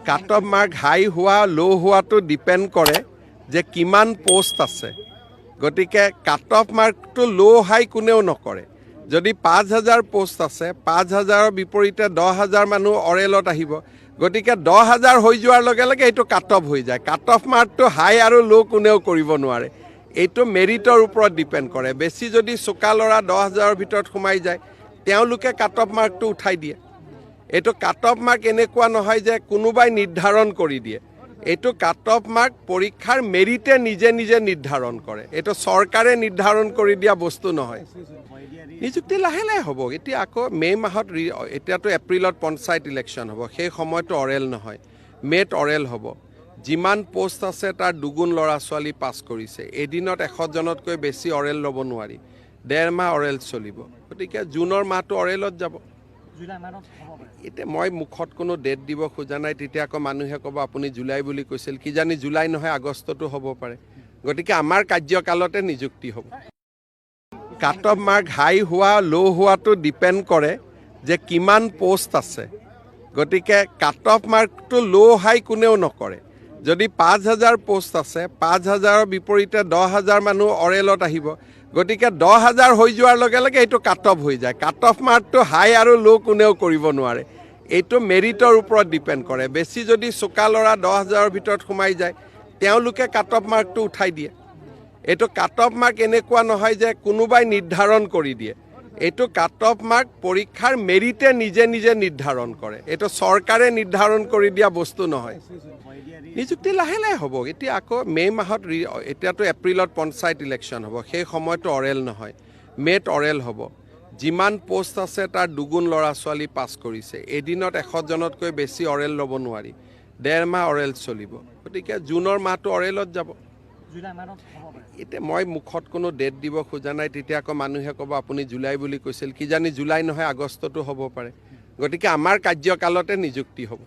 Cut off mark হাই হোৱা ল' হোৱাটো ডিপেণ্ড কৰে যে কিমান পোষ্ট আছে। গতিকে কাট অফ মাৰ্কটো ল' হাই কোনেও নকৰে। যদি 5,000 পোষ্ট আছে, 5,000ৰ বিপৰীতে 10,000 মানুহ অৰেলত আহিব। গতিকে 10,000 হৈ যোৱাৰ লগে লগে এইটো কাট অফ হৈ যায়। কাট অফ মাৰ্কটো হাই আৰু ল' কোনেও কৰিব নোৱাৰে। এইটো মেৰিটৰ ওপৰত ডিপেণ্ড কৰে। বেছি যদি চোকা ল'ৰা 10,000ৰ ভিতৰত সোমাই যায়, তেওঁলোকে কাট অফ মাৰ্কটো উঠাই দিয়ে। এইটো কাট অফ মাৰ্ক এনেকুৱা নহয় যে কোনোবাই নিৰ্ধাৰণ কৰি দিয়ে। এইটো কাট অফ মাৰ্ক পৰীক্ষাৰ মেৰিটে নিজে নিজে নিৰ্ধাৰণ কৰে। এইটো চৰকাৰে নিৰ্ধাৰণ কৰি দিয়া বস্তু নহয়। নিযুক্তি লাহে লাহে হ'ব। এতিয়া আকৌ মে' মাহত এতিয়াতো এপ্ৰিলত পঞ্চায়ত ইলেকশ্যন হ'ব, সেই সময়তো অৰেল নহয়, মে'ত অৰেল হ'ব। যিমান পোষ্ট আছে তাৰ দুগুণ ল'ৰা ছোৱালী পাছ কৰিছে। এদিনত 100জনতকৈ বেছি অৰেল ল'ব নোৱাৰি। 1.5 মাহ অৰেল চলিব। গতিকে জুনৰ মাহটো অৰেলত যাব। এতিয়া মই মুখত কোনো ডেট দিব খোজা নাই, তেতিয়া আকৌ মানুহে ক'ব আপুনি জুলাই বুলি কৈছিল। কিজানি জুলাই নহয় আগষ্টতো হ'ব পাৰে। গতিকে আমাৰ কাৰ্যকালতে নিযুক্তি হ'ব। কাট অফ মাৰ্ক হাই হোৱা ল' হোৱাটো ডিপেণ্ড কৰে যে কিমান পোষ্ট আছে। গতিকে কাট অফ মাৰ্কটো ল' হাই কোনেও নকৰে। যদি 5,000 পোষ্ট আছে, 5,000ৰ বিপৰীতে 10,000 মানুহ অৰেলত আহিব। গতিকে 10,000 হৈ যোৱাৰ লগে লগে এইটো কাট অফ হৈ যায়। কাট অফ মাৰ্কটো হাই আৰু ল' কোনেও কৰিব নোৱাৰে। এইটো মেৰিটৰ ওপৰত ডিপেণ্ড কৰে। বেছি যদি চোকা ল'ৰা 10,000ৰ ভিতৰত সোমাই যায়, তেওঁলোকে কাট অফ মাৰ্কটো উঠাই দিয়ে। এইটো কাট অফ মাৰ্ক এনেকুৱা নহয় যে কোনোবাই নিৰ্ধাৰণ কৰি দিয়ে। এইটো কাট অফ মাৰ্ক পৰীক্ষাৰ মেৰিটে নিজে নিজে নিৰ্ধাৰণ কৰে। এইটো চৰকাৰে নিৰ্ধাৰণ কৰি দিয়া বস্তু নহয়। নিযুক্তি লাহে লাহে হ'ব। এতিয়া আকৌ মে' মাহত এতিয়াতো এপ্ৰিলত পঞ্চায়ত ইলেকশ্যন হ'ব, সেই সময়তো অৰেল নহয়, মে'ত অৰেল হ'ব। যিমান পোষ্ট আছে তাৰ দুগুণ ল'ৰা ছোৱালী পাছ কৰিছে। এদিনত 100জনতকৈ বেছি অৰেল ল'ব নোৱাৰি। 1.5 মাহ অৰেল চলিব। গতিকে জুনৰ মাহটো অৰেলত যাব। এতিয়া মই মুখত কোনো ডেট দিব খোজা নাই, তেতিয়া আকৌ মানুহে ক'ব আপুনি জুলাই বুলি কৈছিল। কিজানি জুলাই নহয় আগষ্টতো হ'ব পাৰে। গতিকে আমাৰ কাৰ্যকালতে নিযুক্তি হ'ব।